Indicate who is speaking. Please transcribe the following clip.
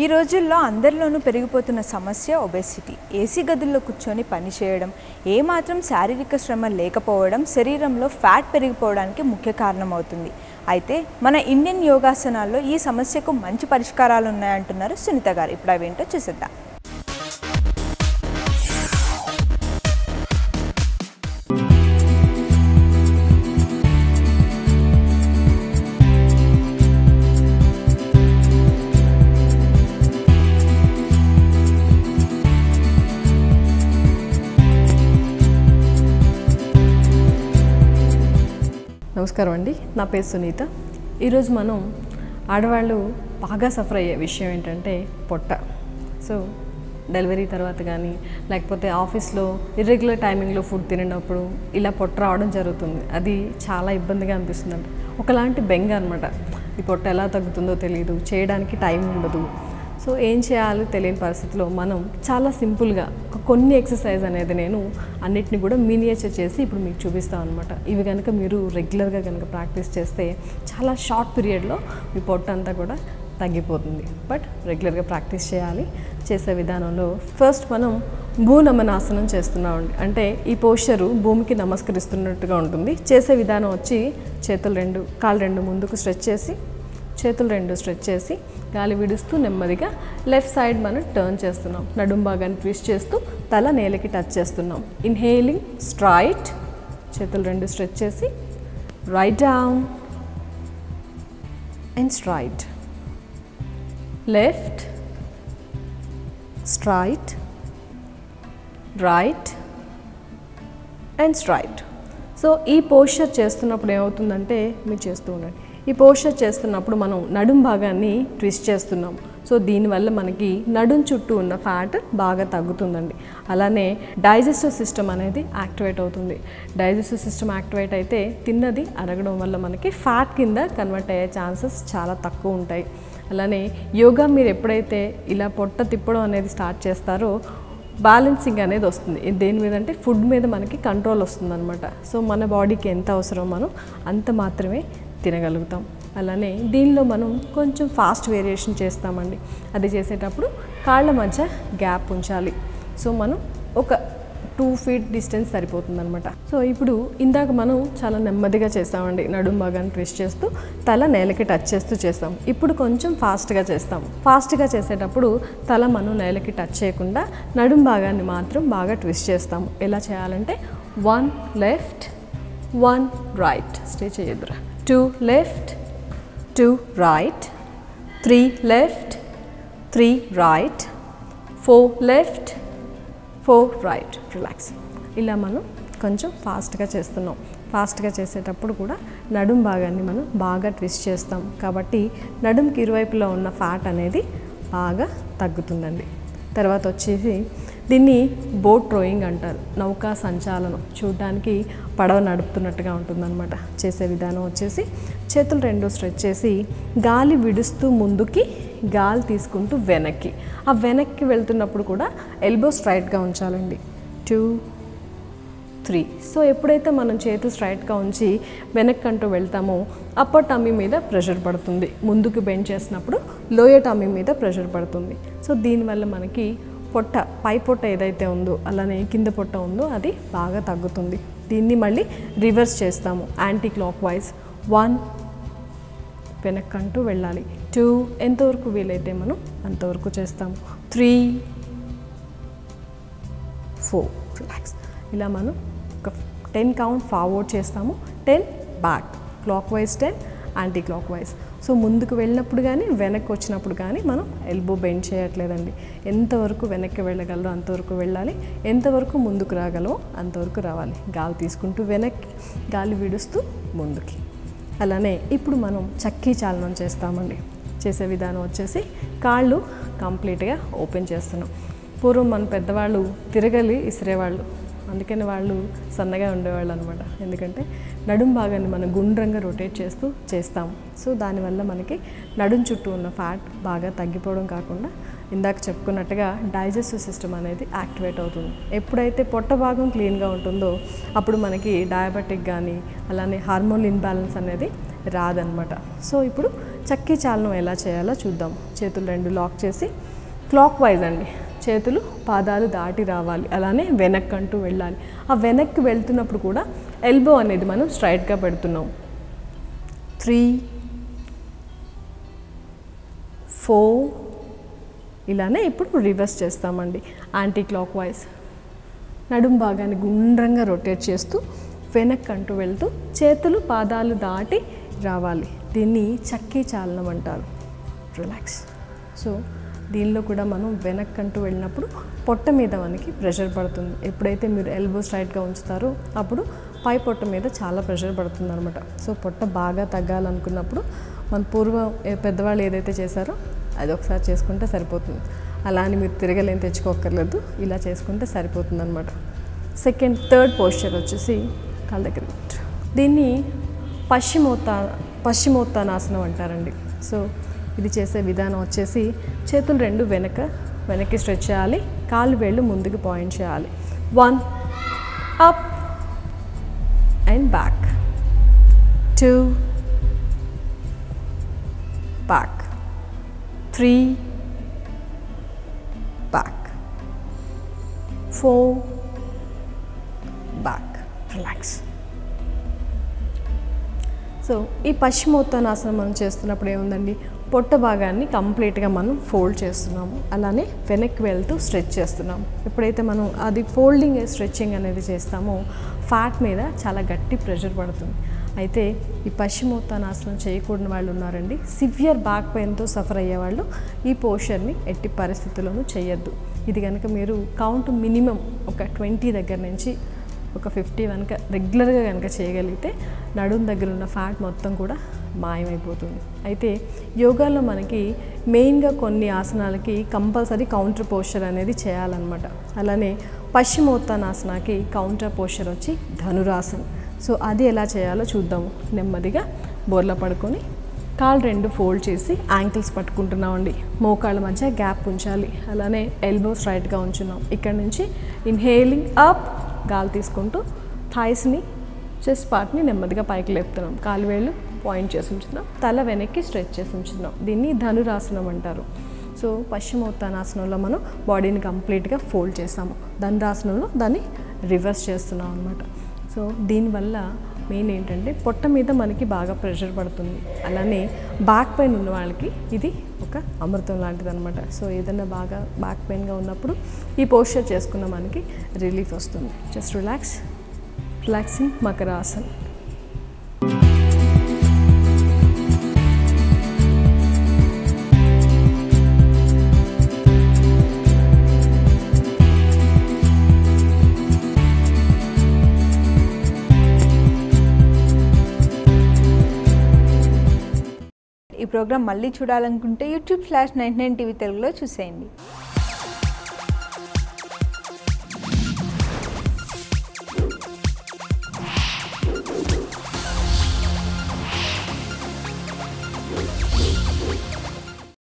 Speaker 1: ఈ రోజుల్లో అందరిలోనూ పెరిగిపోతున్న సమస్య ఒబెసిటీ. ఏసీ గదుల్లో కూర్చొని పని చేయడం, ఏమాత్రం శారీరక శ్రమ లేకపోవడం శరీరంలో ఫ్యాట్ పెరిగిపోవడానికి ముఖ్య కారణం అవుతుంది. అయితే మన ఇండియన్ యోగాసనాల్లో ఈ సమస్యకు మంచి పరిష్కారాలు ఉన్నాయంటున్నారు సునీత గారు. ఇప్పుడు అవేంటో చూసేద్దాం.
Speaker 2: నమస్కారం అండి, నా పేరు సునీత. ఈరోజు మనం ఆడవాళ్ళు బాగా సఫర్ అయ్యే విషయం ఏంటంటే పొట్ట. సో డెలివరీ తర్వాత కానీ లేకపోతే ఆఫీస్లో ఇర్రెగ్యులర్ టైమింగ్లో ఫుడ్ తినప్పుడు ఇలా పొట్ట రావడం జరుగుతుంది. అది చాలా ఇబ్బందిగా అనిపిస్తుందండి. ఒకలాంటి బెంగ అనమాట. ఈ పొట్ట ఎలా తగ్గుతుందో తెలియదు, చేయడానికి టైం ఉండదు. సో ఏం చేయాలో తెలియని పరిస్థితిలో మనం చాలా సింపుల్గా కొన్ని ఎక్సర్సైజ్ అనేది నేను అన్నిటిని కూడా మినియేచర్ చేసి ఇప్పుడు మీకు చూపిస్తాను అనమాట. ఇవి కనుక మీరు రెగ్యులర్గా కనుక ప్రాక్టీస్ చేస్తే చాలా షార్ట్ పీరియడ్లో మీ పొట్ట అంతా కూడా తగ్గిపోతుంది. బట్ రెగ్యులర్గా ప్రాక్టీస్ చేయాలి. చేసే విధానంలో ఫస్ట్ మనం భూనమనాసనం చేస్తున్నామండి. అంటే ఈ పోస్చరు భూమికి నమస్కరిస్తున్నట్టుగా ఉంటుంది. చేసే విధానం వచ్చి కాళ్ళు రెండు ముందుకు స్ట్రెచ్ చేసి, చేతులు రెండు స్ట్రెచ్ చేసి, గాలి విడుస్తూ నెమ్మదిగా లెఫ్ట్ సైడ్ మనం టర్న్ చేస్తున్నాం. నడుం భాగాన్ని ట్విస్ట్ చేస్తూ తల నేలకి టచ్ చేస్తున్నాం. ఇన్హేలింగ్ స్ట్రైట్, చేతులు రెండు స్ట్రెచ్ చేసి, right down and straight, left straight, right and straight. So ఈ పోస్చర్ చేస్తున్నప్పుడు ఏమవుతుందంటే, మీరు చేస్తూ ఉండండి. ఈ పోస్చర్ చేస్తున్నప్పుడు మనం నడుం భాగాన్ని ట్విస్ట్ చేస్తున్నాం. సో దీనివల్ల మనకి నడుం చుట్టూ ఉన్న ఫ్యాట్ బాగా తగ్గుతుందండి. అలానే డైజెస్టివ్ సిస్టమ్ అనేది యాక్టివేట్ అవుతుంది. డైజెస్టివ్ సిస్టమ్ యాక్టివేట్ అయితే తిన్నది అరగడం వల్ల మనకి ఫ్యాట్ కింద కన్వర్ట్ అయ్యే ఛాన్సెస్ చాలా తక్కువ ఉంటాయి. అలానే యోగా మీరు ఎప్పుడైతే ఇలా పొట్ట తిప్పడం అనేది స్టార్ట్ చేస్తారో బ్యాలెన్సింగ్ అనేది వస్తుంది. దేని మీద అంటే ఫుడ్ మీద మనకి కంట్రోల్ వస్తుంది అనమాట. సో మన బాడీకి ఎంత అవసరం మనం అంత మాత్రమే తినగలుగుతాం. అలానే దీనిలో మనం కొంచెం ఫాస్ట్ వేరియేషన్ చేస్తామండి. అది చేసేటప్పుడు కాళ్ళ మధ్య గ్యాప్ ఉంచాలి. సో మనం ఒక 2 feet డిస్టెన్స్ సరిపోతుందనమాట. సో ఇప్పుడు ఇందాక మనం చాలా నెమ్మదిగా చేస్తామండి. నడుం భాగాన్ని ట్విస్ట్ చేస్తూ తల నేలకి టచ్ చేస్తూ చేస్తాం. ఇప్పుడు కొంచెం ఫాస్ట్గా చేస్తాం. ఫాస్ట్గా చేసేటప్పుడు తల మనం నేలకి టచ్ చేయకుండా నడుం భాగాన్ని మాత్రం బాగా ట్విస్ట్ చేస్తాము. ఎలా చేయాలంటే 1 left 1 right, stay చేయొద్దురా. 2 left 2 right, 3 left 3 right, 4 left 4 right. Relax. ఇలా మనం కొంచెం ఫాస్ట్గా చేస్తున్నాం. ఫాస్ట్గా చేసేటప్పుడు కూడా నడుం భాగాన్ని మనం బాగా ట్విస్ట్ చేస్తాం. కాబట్టి నడుంకి ఇరువైపులో ఉన్న ఫ్యాట్ అనేది బాగా తగ్గుతుందండి. తర్వాత వచ్చేసి దీన్ని బోట్ రోయింగ్ అంటారు. నౌకా సంచాలనం. చూడడానికి పడవ నడుపుతున్నట్టుగా ఉంటుందన్నమాట. చేసే విధానం వచ్చేసి చేతులు రెండు స్ట్రెచ్ చేసి గాలి విడుస్తూ ముందుకి, గాలి తీసుకుంటూ వెనక్కి. ఆ వెనక్కి వెళ్తున్నప్పుడు కూడా ఎల్బో స్ట్రైట్గా ఉంచాలండి. 2 3. సో ఎప్పుడైతే మనం చేతులు స్ట్రైట్గా ఉంచి వెనక్కి అంటూ వెళ్తామో అప్పర్ టమ్మీ మీద ప్రెషర్ పడుతుంది. ముందుకు బెండ్ చేసినప్పుడు లోయర్ టమ్మీ మీద ప్రెషర్ పడుతుంది. సో దీనివల్ల మనకి పొట్ట, పై పొట్ట ఏదైతే ఉందో అలానే కింద పొట్ట ఉందో అది బాగా తగ్గుతుంది. దీన్ని మళ్ళీ రివర్స్ చేస్తాము. యాంటీ క్లాక్ వైజ్ 1 వెనక్కంటూ వెళ్ళాలి. 2 ఎంతవరకు వీలైతే మనం అంతవరకు చేస్తాము. 3 4 రిలాక్స్. ఇలా మనం ఒక 10 కౌంట్ ఫార్వర్డ్ చేస్తాము, 10 back. Clock wise 10, anti clock wise. So ముందుకు వెళ్ళినప్పుడు కానీ వెనక్కి వచ్చినప్పుడు కానీ మనం ఎల్బో బెండ్ చేయట్లేదండి. ఎంతవరకు వెనక్కి వెళ్ళగలరో అంతవరకు వెళ్ళాలి, ఎంతవరకు ముందుకు రాగలమో అంతవరకు రావాలి. గాలి తీసుకుంటూ వెనక్కి, గాలి విడుస్తూ ముందుకి. అలానే ఇప్పుడు మనం చక్కీ చాలనం చేస్తామండి. చేసే విధానం వచ్చేసి కాళ్ళు కంప్లీట్గా ఓపెన్ చేస్తున్నాం. పూర్వం మన పెద్దవాళ్ళు తిరగలి ఇసిరేవాళ్ళు, అందుకని వాళ్ళు సన్నగా ఉండేవాళ్ళు అనమాట. ఎందుకంటే నడుం భాగాన్ని మనం గుండ్రంగా రొటేట్ చేస్తూ చేస్తాము. సో దానివల్ల మనకి నడుం చుట్టూ ఉన్న ఫ్యాట్ బాగా తగ్గిపోవడం కాకుండా ఇందాక చెప్పుకున్నట్టుగా డైజెస్టివ్ సిస్టమ్ అనేది యాక్టివేట్ అవుతుంది. ఎప్పుడైతే పొట్ట భాగం క్లీన్గా ఉంటుందో అప్పుడు మనకి డయాబెటిక్ కానీ అలానే హార్మోన్ ఇన్బ్యాలెన్స్ అనేది రాదనమాట. సో ఇప్పుడు చక్కీ చాలనం ఎలా చేయాలో చూద్దాం. చేతులు రెండు లాక్ చేసి క్లాక్ వైజ్ అండి, చేతులు పాదాలు దాటి రావాలి, అలానే వెనక్కంటూ వెళ్ళాలి. ఆ వెనక్కి వెళ్తున్నప్పుడు కూడా ఎల్బో అనేది మనం స్ట్రైట్గా పెడుతున్నాం. 3 4 ఇలానే ఇప్పుడు రివర్స్ చేస్తామండి. యాంటీ క్లాక్ వైజ్ నడుం భాగాన్ని గుండ్రంగా రొటేట్ చేస్తూ వెనక్కంటూ వెళ్తూ చేతులు పాదాలు దాటి రావాలి. దీన్ని చక్కీ చాలనం అంటారు. రిలాక్స్. సో దీనిలో కూడా మనం వెనక్కంటూ వెళ్ళినప్పుడు పొట్ట మీద మనకి ప్రెషర్ పడుతుంది. ఎప్పుడైతే మీరు ఎల్బో స్ట్రైట్గా ఉంచుతారో అప్పుడు పై పొట్ట మీద చాలా ప్రెషర్ పడుతుంది అనమాట. సో పొట్ట బాగా తగ్గాలనుకున్నప్పుడు మన పూర్వం పెద్దవాళ్ళు ఏదైతే చేశారో అది ఒకసారి చేసుకుంటే సరిపోతుంది. అలా అని మీరు తిరగలేని తెచ్చుకోక్కర్లేదు, ఇలా చేసుకుంటే సరిపోతుంది అనమాట. సెకండ్ థర్డ్ పోస్చర్ వచ్చేసి కాళ్ళ దగ్గర, దీన్ని పశ్చిమోత్తానాసనం అంటారండి. సో ఇది చేసే విధానం వచ్చేసి చేతులు రెండు వెనక్కి స్ట్రెచ్ చేయాలి, కాళ్ళు వేళ్ళు ముందుకు పాయింట్ చేయాలి. 1 up and back, 2 back, 3 back, 4 back. Relax. So ఈ పశ్చిమోత్తానాసనం మనం చేస్తున్నప్పుడు ఏముందండి, పొట్ట భాగాన్ని కంప్లీట్గా మనం ఫోల్డ్ చేస్తున్నాము, అలానే వెనక్కి వెళ్తూ స్ట్రెచ్ చేస్తున్నాము. ఎప్పుడైతే మనం అది ఫోల్డింగ్ స్ట్రెచ్చింగ్ అనేది చేస్తామో ఫ్యాట్ మీద చాలా గట్టి ప్రెషర్ పడుతుంది. అయితే ఈ పశ్చిమోత్తానాసనం చేయకూడని వాళ్ళు ఉన్నారండి. సివియర్ బ్యాక్ పెయిన్తో సఫర్ అయ్యేవాళ్ళు ఈ పోస్చర్ని ఎట్టి పరిస్థితుల్లోనూ చేయొద్దు. ఇది కనుక మీరు కౌంట్ మినిమం ఒక 20 దగ్గర నుంచి ఒక 50 కనుక రెగ్యులర్గా కనుక చేయగలిగితే నడుం దగ్గర ఉన్న ఫ్యాట్ మొత్తం కూడా మాయమైపోతుంది. అయితే యోగాలో మనకి మెయిన్గా కొన్ని ఆసనాలకి కంపల్సరీ కౌంటర్ పోస్చర్ అనేది చేయాలన్నమాట. అలానే పశ్చిమోత్తానాసనాకి కౌంటర్ పోస్చర్ వచ్చి ధనురాసనం. సో అది ఎలా చేయాలో చూద్దాము. నెమ్మదిగా బోర్లా పడుకొని కాళ్ళు రెండు ఫోల్డ్ చేసి యాంకిల్స్ పట్టుకుంటున్నామండి. మోకాళ్ళ మధ్య గ్యాప్ ఉంచాలి, అలానే ఎల్బో స్ట్రైట్గా ఉంచున్నాం. ఇక్కడ నుంచి ఇన్హేలింగ్ అప్, గాలి తీసుకుంటూ థైస్ని చెస్ట్ పార్ట్ని నెమ్మదిగా పైకి లేపుతున్నాం. కాలు వేళ్ళు పాయింట్ చేసి ఉంచుతున్నాం, తల వెనక్కి స్ట్రెచ్ చేసి ఉంచుతున్నాం. దీన్ని ధనురాసనం అంటారు. సో పశ్చిమోత్తానాసనంలో మనం బాడీని కంప్లీట్గా ఫోల్డ్ చేస్తాము, ధనురాసనంలో దాన్ని రివర్స్ చేస్తున్నాం అనమాట. సో దీనివల్ల మెయిన్ ఏంటంటే పొట్ట మీద మనకి బాగా ప్రెషర్ పడుతుంది, అలానే బ్యాక్ పెయిన్ ఉన్న వాళ్ళకి ఇది ఒక అమృతం లాంటిది అనమాట. సో ఏదైనా బాగా బ్యాక్ పెయిన్గా ఉన్నప్పుడు ఈ పోస్చర్ చేసుకున్న మనకి రిలీఫ్ వస్తుంది. Just relaxing makarasan.
Speaker 1: ఈ ప్రోగ్రాం మళ్ళీ చూడాలనుకుంటే YouTube/99 టీవీ తెలుగులో చూసేయండి.